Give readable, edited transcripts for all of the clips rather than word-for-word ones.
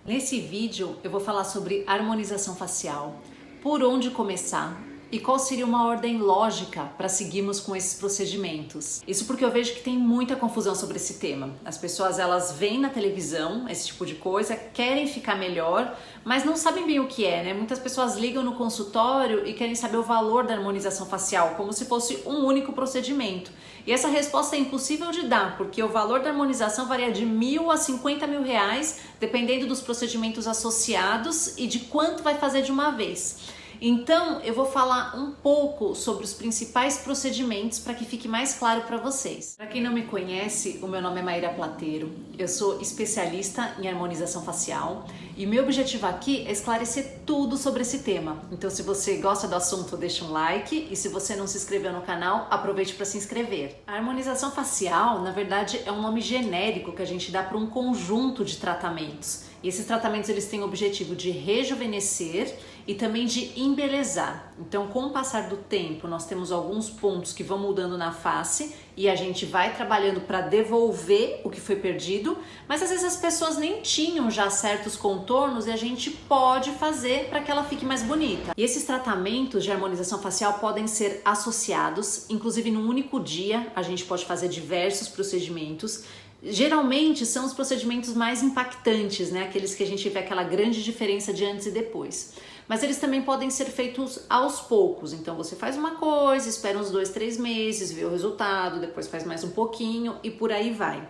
Nesse vídeo eu vou falar sobre harmonização facial, por onde começar e qual seria uma ordem lógica para seguirmos com esses procedimentos. Isso porque eu vejo que tem muita confusão sobre esse tema. As pessoas elas veem na televisão esse tipo de coisa, querem ficar melhor, mas não sabem bem o que é, né? Muitas pessoas ligam no consultório e querem saber o valor da harmonização facial, como se fosse um único procedimento. E essa resposta é impossível de dar, porque o valor da harmonização varia de R$1.000 a R$50.000, dependendo dos procedimentos associados e de quanto vai fazer de uma vez. Então, eu vou falar um pouco sobre os principais procedimentos para que fique mais claro para vocês. Para quem não me conhece, o meu nome é Maíra Plateiro, eu sou especialista em harmonização facial e meu objetivo aqui é esclarecer tudo sobre esse tema. Então, se você gosta do assunto, deixa um like e se você não se inscreveu no canal, aproveite para se inscrever. A harmonização facial, na verdade, é um nome genérico que a gente dá para um conjunto de tratamentos. E esses tratamentos eles têm o objetivo de rejuvenescer e também de embelezar. Então, com o passar do tempo, nós temos alguns pontos que vão mudando na face e a gente vai trabalhando para devolver o que foi perdido, mas às vezes as pessoas nem tinham já certos contornos e a gente pode fazer para que ela fique mais bonita. E esses tratamentos de harmonização facial podem ser associados, inclusive num único dia, a gente pode fazer diversos procedimentos. Geralmente são os procedimentos mais impactantes, né? Aqueles que a gente vê aquela grande diferença de antes e depois. Mas eles também podem ser feitos aos poucos. Então você faz uma coisa, espera uns 2, 3 meses, vê o resultado, depois faz mais um pouquinho e por aí vai.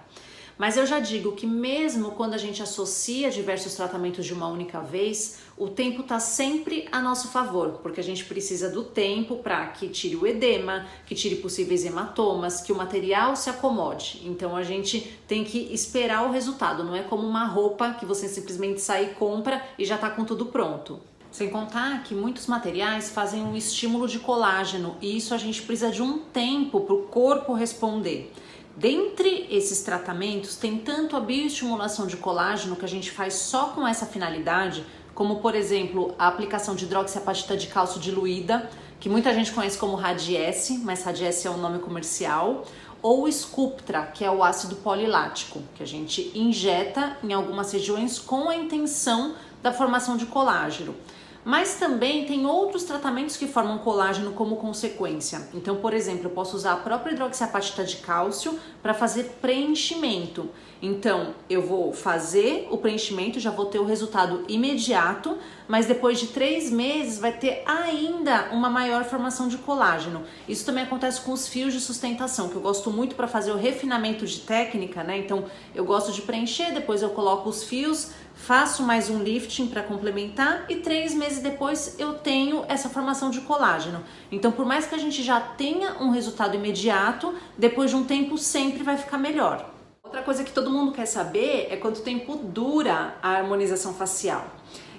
Mas eu já digo que mesmo quando a gente associa diversos tratamentos de uma única vez, o tempo está sempre a nosso favor, porque a gente precisa do tempo para que tire o edema, que tire possíveis hematomas, que o material se acomode. Então a gente tem que esperar o resultado, não é como uma roupa que você simplesmente sai e compra e já está com tudo pronto. Sem contar que muitos materiais fazem um estímulo de colágeno e isso a gente precisa de um tempo para o corpo responder. Dentre esses tratamentos, tem tanto a bioestimulação de colágeno que a gente faz só com essa finalidade, como por exemplo a aplicação de hidroxiapatita de cálcio diluída, que muita gente conhece como Radiesse, mas Radiesse é o nome comercial, ou o Sculptra, que é o ácido polilático, que a gente injeta em algumas regiões com a intenção da formação de colágeno. Mas também tem outros tratamentos que formam colágeno como consequência. Então, por exemplo, eu posso usar a própria hidroxiapatita de cálcio para fazer preenchimento. Então, eu vou fazer o preenchimento, já vou ter o resultado imediato, mas depois de 3 meses vai ter ainda uma maior formação de colágeno. Isso também acontece com os fios de sustentação, que eu gosto muito para fazer o refinamento de técnica, né? Então, eu gosto de preencher, depois eu coloco os fios, faço mais um lifting para complementar e 3 meses depois eu tenho essa formação de colágeno. Então, por mais que a gente já tenha um resultado imediato, depois de um tempo sempre vai ficar melhor. Outra coisa que todo mundo quer saber é quanto tempo dura a harmonização facial.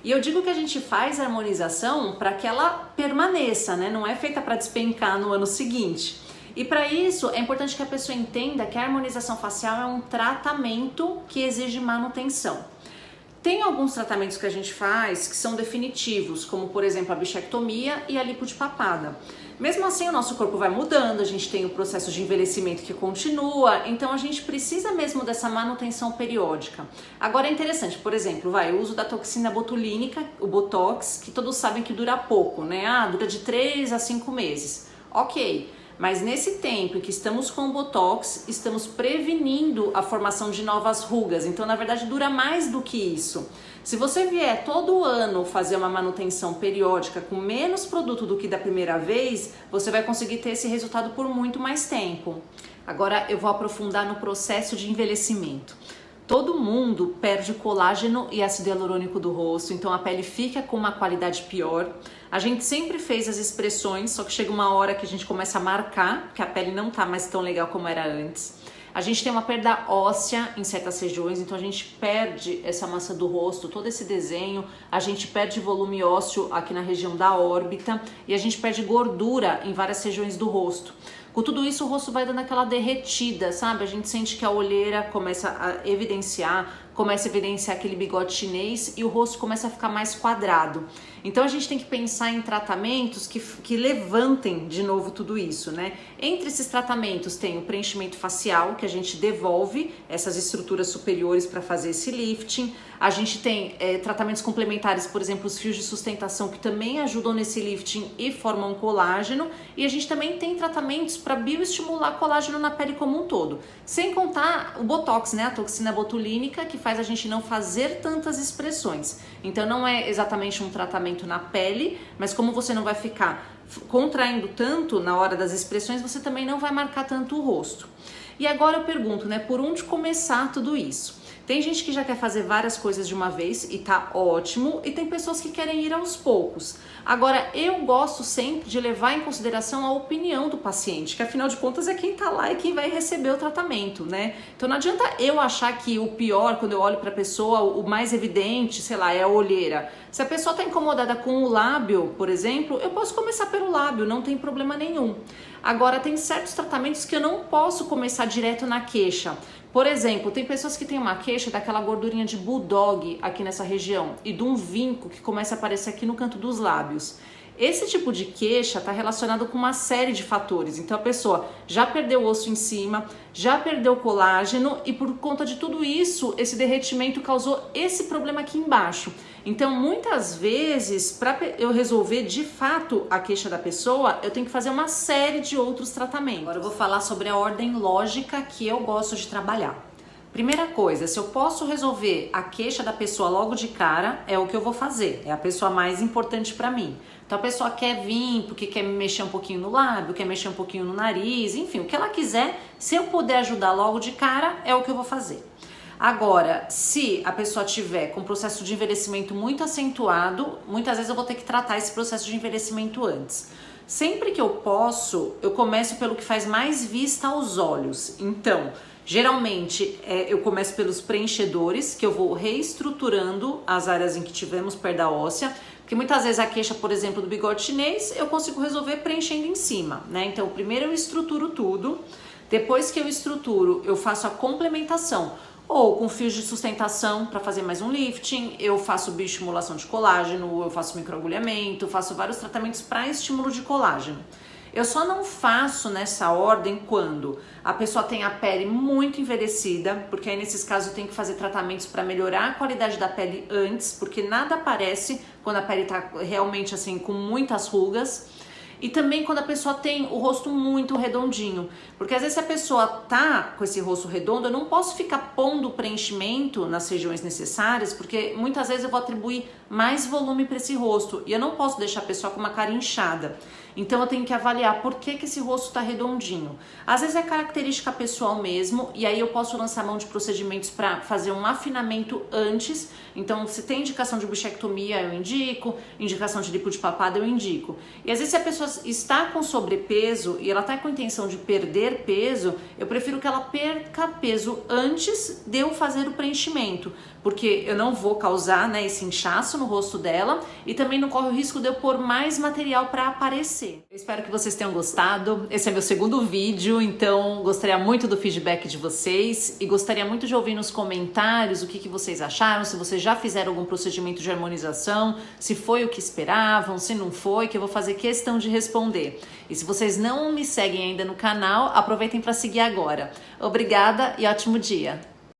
E eu digo que a gente faz a harmonização para que ela permaneça, né? Não é feita para despencar no ano seguinte. E para isso é importante que a pessoa entenda que a harmonização facial é um tratamento que exige manutenção. Tem alguns tratamentos que a gente faz que são definitivos, como por exemplo a bichectomia e a lipo de papada. Mesmo assim o nosso corpo vai mudando, a gente tem o processo de envelhecimento que continua, então a gente precisa mesmo dessa manutenção periódica. Agora é interessante, por exemplo, o uso da toxina botulínica, o Botox, que todos sabem que dura pouco, né? Dura de 3 a 5 meses. Ok. Mas nesse tempo em que estamos com o Botox, estamos prevenindo a formação de novas rugas. Então, na verdade, dura mais do que isso. Se você vier todo ano fazer uma manutenção periódica com menos produto do que da primeira vez, você vai conseguir ter esse resultado por muito mais tempo. Agora, eu vou aprofundar no processo de envelhecimento. Todo mundo perde colágeno e ácido hialurônico do rosto, então a pele fica com uma qualidade pior. A gente sempre fez as expressões, só que chega uma hora que a gente começa a marcar que a pele não tá mais tão legal como era antes. A gente tem uma perda óssea em certas regiões, então a gente perde essa massa do rosto, todo esse desenho, a gente perde volume ósseo aqui na região da órbita e a gente perde gordura em várias regiões do rosto. Com tudo isso, o rosto vai dando aquela derretida, sabe? A gente sente que a olheira começa a evidenciar aquele bigode chinês e o rosto começa a ficar mais quadrado. Então a gente tem que pensar em tratamentos que levantem de novo tudo isso, né? Entre esses tratamentos tem o preenchimento facial, que a gente devolve essas estruturas superiores para fazer esse lifting. A gente tem tratamentos complementares, por exemplo, os fios de sustentação, que também ajudam nesse lifting e formam colágeno. E a gente também tem tratamentos para bioestimular colágeno na pele como um todo. Sem contar o Botox, né? A toxina botulínica, que faz a gente não fazer tantas expressões. Então não é exatamente um tratamento na pele, mas como você não vai ficar contraindo tanto na hora das expressões, você também não vai marcar tanto o rosto. E agora eu pergunto, né? Por onde começar tudo isso? Tem gente que já quer fazer várias coisas de uma vez e tá ótimo, e tem pessoas que querem ir aos poucos. Agora, eu gosto sempre de levar em consideração a opinião do paciente, que afinal de contas é quem tá lá e quem vai receber o tratamento, né? Então não adianta eu achar que o pior, quando eu olho pra pessoa, o mais evidente, sei lá, é a olheira. Se a pessoa tá incomodada com o lábio, por exemplo, eu posso começar pelo lábio, não tem problema nenhum. Agora, tem certos tratamentos que eu não posso começar direto na queixa. Por exemplo, tem pessoas que têm uma queixa daquela gordurinha de bulldog aqui nessa região e de um vinco que começa a aparecer aqui no canto dos lábios. Esse tipo de queixa está relacionado com uma série de fatores. Então a pessoa já perdeu o osso em cima, já perdeu colágeno e por conta de tudo isso, esse derretimento causou esse problema aqui embaixo. Então muitas vezes, para eu resolver de fato a queixa da pessoa, eu tenho que fazer uma série de outros tratamentos. Agora eu vou falar sobre a ordem lógica que eu gosto de trabalhar. Primeira coisa, se eu posso resolver a queixa da pessoa logo de cara, é o que eu vou fazer. É a pessoa mais importante para mim. Então a pessoa quer vir porque quer mexer um pouquinho no lábio, quer mexer um pouquinho no nariz, enfim, o que ela quiser, se eu puder ajudar logo de cara, é o que eu vou fazer. Agora, se a pessoa tiver com um processo de envelhecimento muito acentuado, muitas vezes eu vou ter que tratar esse processo de envelhecimento antes. Sempre que eu posso, eu começo pelo que faz mais vista aos olhos. Então, geralmente eu começo pelos preenchedores, que eu vou reestruturando as áreas em que tivemos perda óssea, porque muitas vezes a queixa, por exemplo, do bigode chinês, eu consigo resolver preenchendo em cima, né? Então, primeiro eu estruturo tudo, depois que eu estruturo, eu faço a complementação, ou com fios de sustentação para fazer mais um lifting, eu faço bioestimulação de colágeno, eu faço microagulhamento, faço vários tratamentos para estímulo de colágeno. Eu só não faço nessa ordem quando a pessoa tem a pele muito envelhecida, porque aí nesses casos eu tenho que fazer tratamentos para melhorar a qualidade da pele antes, porque nada aparece quando a pele está realmente assim com muitas rugas. E também quando a pessoa tem o rosto muito redondinho, porque às vezes se a pessoa tá com esse rosto redondo, eu não posso ficar pondo preenchimento nas regiões necessárias, porque muitas vezes eu vou atribuir mais volume para esse rosto e eu não posso deixar a pessoa com uma cara inchada. Então eu tenho que avaliar por que esse rosto está redondinho. Às vezes é característica pessoal mesmo, e aí eu posso lançar mão de procedimentos para fazer um afinamento antes. Então, se tem indicação de bichectomia, eu indico, indicação de lipo de papada, eu indico. E às vezes se a pessoa está com sobrepeso e ela está com a intenção de perder peso, eu prefiro que ela perca peso antes de eu fazer o preenchimento, porque eu não vou causar, né, esse inchaço no rosto dela e também não corre o risco de eu pôr mais material para aparecer. Eu espero que vocês tenham gostado. Esse é meu segundo vídeo, então gostaria muito do feedback de vocês e gostaria muito de ouvir nos comentários o que vocês acharam, se vocês já fizeram algum procedimento de harmonização, se foi o que esperavam, se não foi, que eu vou fazer questão de responder. E se vocês não me seguem ainda no canal, aproveitem para seguir agora. Obrigada e ótimo dia!